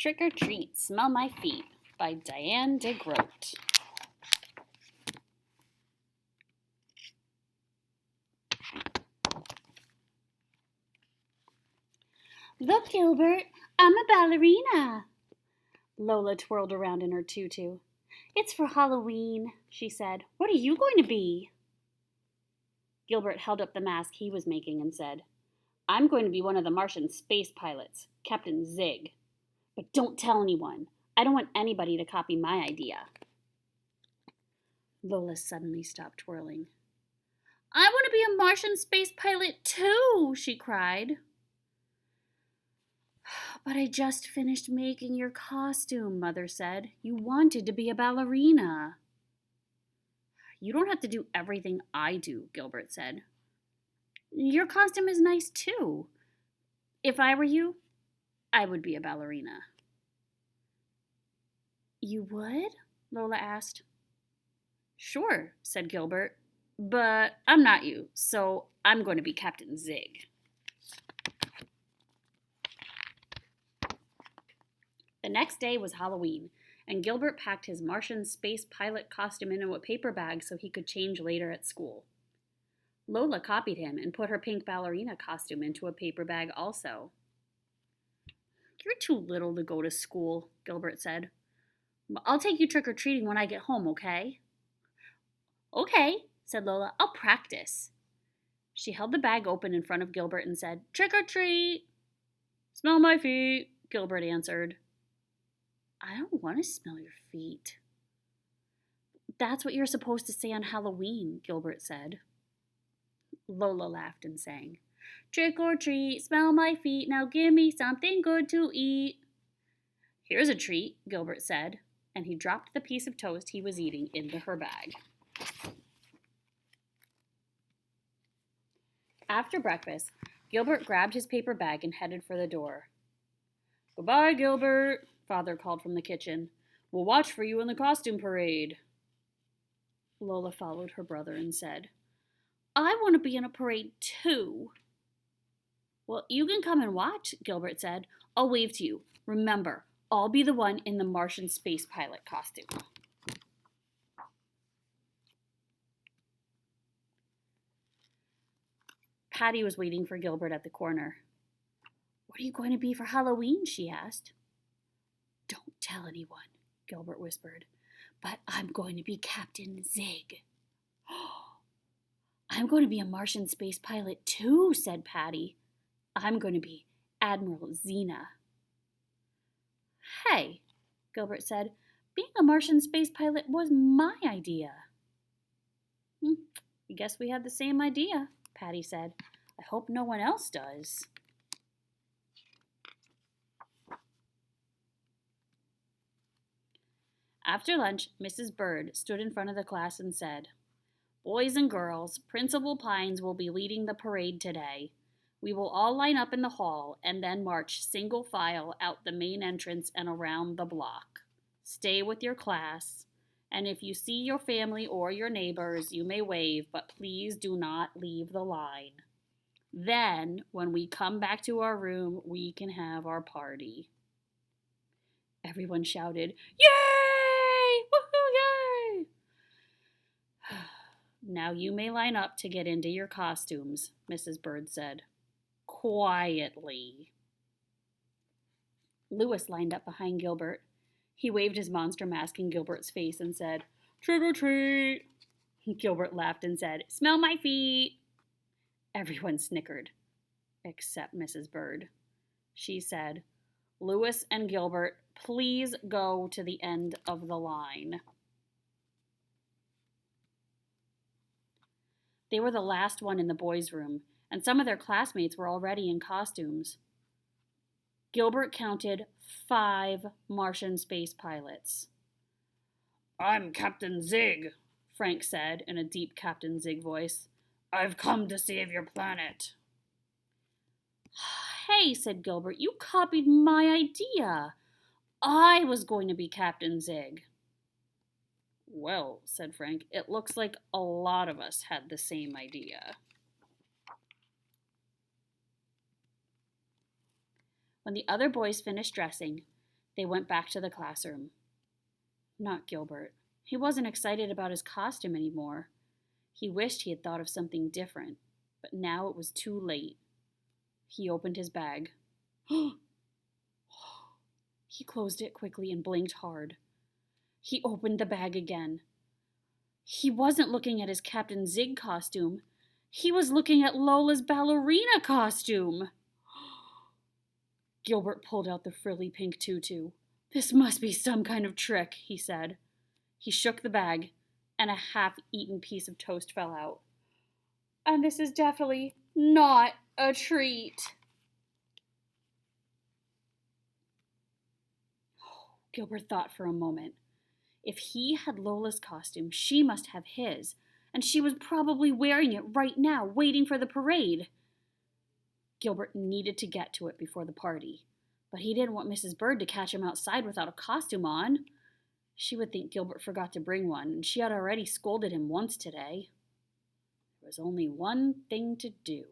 Trick or Treat, Smell My Feet by Diane DeGroat. Look, Gilbert, I'm a ballerina. Lola twirled around in her tutu. It's for Halloween, she said. What are you going to be? Gilbert held up the mask he was making and said, I'm going to be one of the Martian space pilots, Captain Zig. But don't tell anyone. I don't want anybody to copy my idea. Lola suddenly stopped twirling. I want to be a Martian space pilot too, she cried. But I just finished making your costume, Mother said. You wanted to be a ballerina. You don't have to do everything I do, Gilbert said. Your costume is nice too. If I were you, I would be a ballerina. You would? Lola asked. Sure, said Gilbert, but I'm not you, so I'm going to be Captain Zig. The next day was Halloween, and Gilbert packed his Martian space pilot costume into a paper bag so he could change later at school. Lola copied him and put her pink ballerina costume into a paper bag also. You're too little to go to school, Gilbert said. I'll take you trick-or-treating when I get home, okay? Okay, said Lola. I'll practice. She held the bag open in front of Gilbert and said, Trick-or-treat! Smell my feet, Gilbert answered. I don't want to smell your feet. That's what you're supposed to say on Halloween, Gilbert said. Lola laughed and sang, Trick or treat, smell my feet, now give me something good to eat. Here's a treat, Gilbert said, and he dropped the piece of toast he was eating into her bag. After breakfast, Gilbert grabbed his paper bag and headed for the door. Goodbye, Gilbert, Father called from the kitchen. We'll watch for you in the costume parade. Lola followed her brother and said, I want to be in a parade too. Well, you can come and watch, Gilbert said. I'll wave to you. Remember, I'll be the one in the Martian space pilot costume. Patty was waiting for Gilbert at the corner. What are you going to be for Halloween? She asked. Don't tell anyone, Gilbert whispered. But I'm going to be Captain Zig. I'm going to be a Martian space pilot too, said Patty. I'm going to be Admiral Xena. Hey, Gilbert said, being a Martian space pilot was my idea. I guess we had the same idea, Patty said. I hope no one else does. After lunch, Mrs. Bird stood in front of the class and said, Boys and girls, Principal Pines will be leading the parade today. We will all line up in the hall and then march single file out the main entrance and around the block. Stay with your class, and if you see your family or your neighbors, you may wave, but please do not leave the line. Then, when we come back to our room, we can have our party. Everyone shouted, Yay! Woohoo, yay! Now you may line up to get into your costumes, Mrs. Bird said. Quietly. Louis lined up behind Gilbert. He waved his monster mask in Gilbert's face and said, Trick or treat! Gilbert laughed and said, Smell my feet! Everyone snickered, except Mrs. Bird. She said, Louis and Gilbert, please go to the end of the line. They were the last one in the boys' room, and some of their classmates were already in costumes. Gilbert counted 5 Martian space pilots. I'm Captain Zig, Frank said in a deep Captain Zig voice. I've come to save your planet. Hey, said Gilbert, you copied my idea. I was going to be Captain Zig. Well, said Frank, it looks like a lot of us had the same idea. When the other boys finished dressing, They went back to the classroom. Not Gilbert. He wasn't excited about his costume anymore. He wished he had thought of something different, but now it was too late. He opened his bag. He closed it quickly and blinked hard. He opened the bag again. He wasn't looking at his Captain Zig costume. He was looking at Lola's ballerina costume. Gilbert pulled out the frilly pink tutu. "This must be some kind of trick," he said. He shook the bag, and a half-eaten piece of toast fell out. "And this is definitely not a treat." Gilbert thought for a moment. If he had Lola's costume, she must have his, and she was probably wearing it right now, waiting for the parade. Gilbert needed to get to it before the party, but he didn't want Mrs. Bird to catch him outside without a costume on. She would think Gilbert forgot to bring one, and she had already scolded him once today. There was only one thing to do.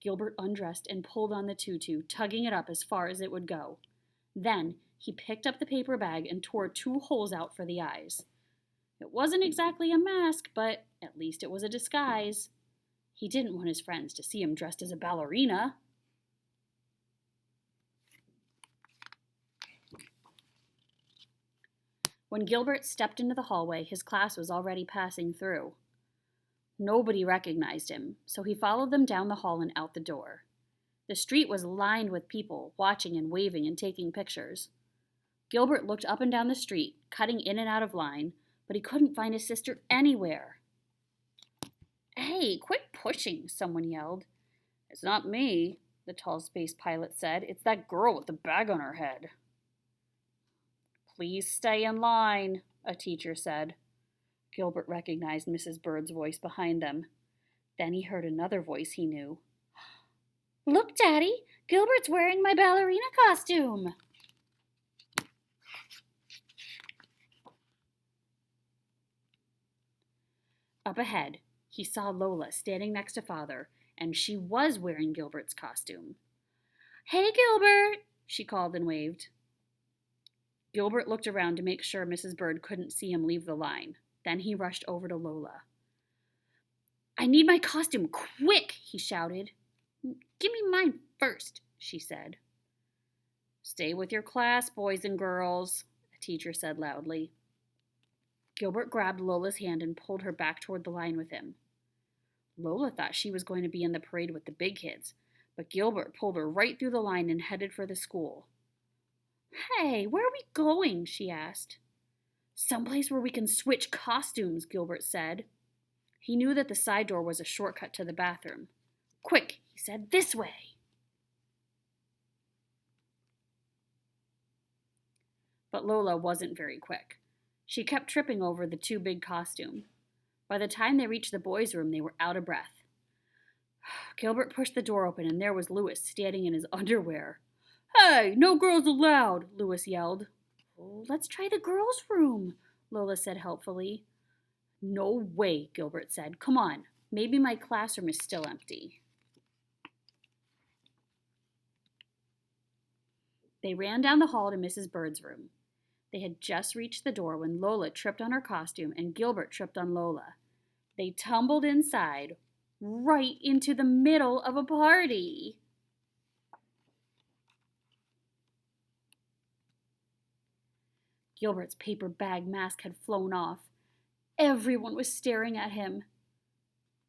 Gilbert undressed and pulled on the tutu, tugging it up as far as it would go. Then he picked up the paper bag and tore 2 holes out for the eyes. It wasn't exactly a mask, but at least it was a disguise. He didn't want his friends to see him dressed as a ballerina. When Gilbert stepped into the hallway, his class was already passing through. Nobody recognized him, so he followed them down the hall and out the door. The street was lined with people, watching and waving and taking pictures. Gilbert looked up and down the street, cutting in and out of line, but he couldn't find his sister anywhere. "Hey, quit pushing," someone yelled. "It's not me," the tall space pilot said. "It's that girl with the bag on her head." "Please stay in line," a teacher said. Gilbert recognized Mrs. Bird's voice behind them. Then he heard another voice he knew. "Look, Daddy! Gilbert's wearing my ballerina costume!" Up ahead, he saw Lola standing next to Father, and she was wearing Gilbert's costume. "Hey, Gilbert!" she called and waved. Gilbert looked around to make sure Mrs. Bird couldn't see him leave the line. Then he rushed over to Lola. "I need my costume, quick!" he shouted. "Give me mine first," she said. "Stay with your class, boys and girls," the teacher said loudly. Gilbert grabbed Lola's hand and pulled her back toward the line with him. Lola thought she was going to be in the parade with the big kids, but Gilbert pulled her right through the line and headed for the school. "Hey, where are we going?" she asked. "Someplace where we can switch costumes," Gilbert said. He knew that the side door was a shortcut to the bathroom. "Quick," he said, "this way." But Lola wasn't very quick. She kept tripping over the too big costume. By the time they reached the boys' room, they were out of breath. Gilbert pushed the door open, and there was Louis standing in his underwear. "Hey, no girls allowed," Louis yelled. "Oh, let's try the girls' room," Lola said helpfully. "No way," Gilbert said. "Come on, maybe my classroom is still empty." They ran down the hall to Mrs. Bird's room. They had just reached the door when Lola tripped on her costume and Gilbert tripped on Lola. They tumbled inside, right into the middle of a party. Gilbert's paper bag mask had flown off. Everyone was staring at him.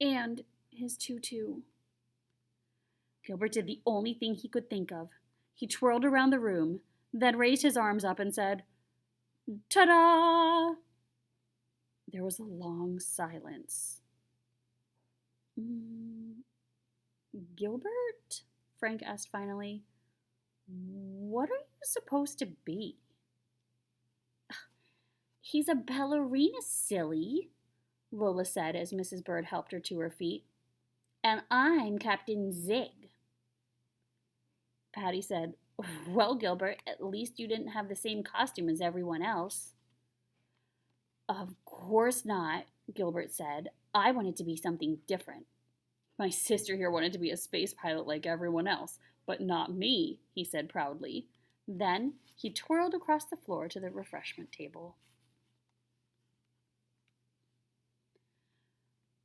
And his tutu. Gilbert did the only thing he could think of. He twirled around the room, then raised his arms up and said, "Ta-da!" There was a long silence. "Gilbert?" Frank asked finally. "What are you supposed to be?" "He's a ballerina, silly," Lola said as Mrs. Bird helped her to her feet. "And I'm Captain Zig." Patty said, "Well, Gilbert, at least you didn't have the same costume as everyone else." "Of course not," Gilbert said. "I wanted to be something different. My sister here wanted to be a space pilot like everyone else, but not me," he said proudly. Then he twirled across the floor to the refreshment table.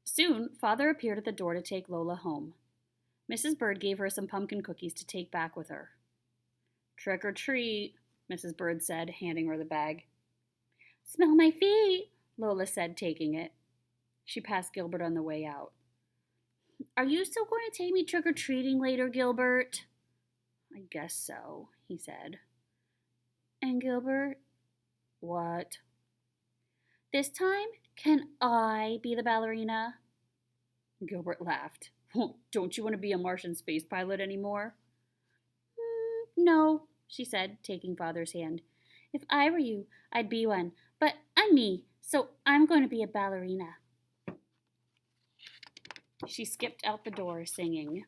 Soon, Father appeared at the door to take Lola home. Mrs. Bird gave her some pumpkin cookies to take back with her. "Trick or treat," Mrs. Bird said, handing her the bag. "Smell my feet," Lola said, taking it. She passed Gilbert on the way out. "Are you still going to take me trick-or-treating later, Gilbert?" "I guess so," he said. "And Gilbert?" "What?" "This time, can I be the ballerina?" Gilbert laughed. "Don't you want to be a Martian space pilot anymore?" "No," she said, taking Father's hand. "If I were you, I'd be one. But I'm me, so I'm going to be a ballerina." She skipped out the door, singing,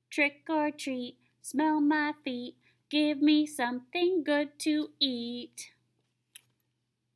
"Trick or treat, smell my feet, give me something good to eat."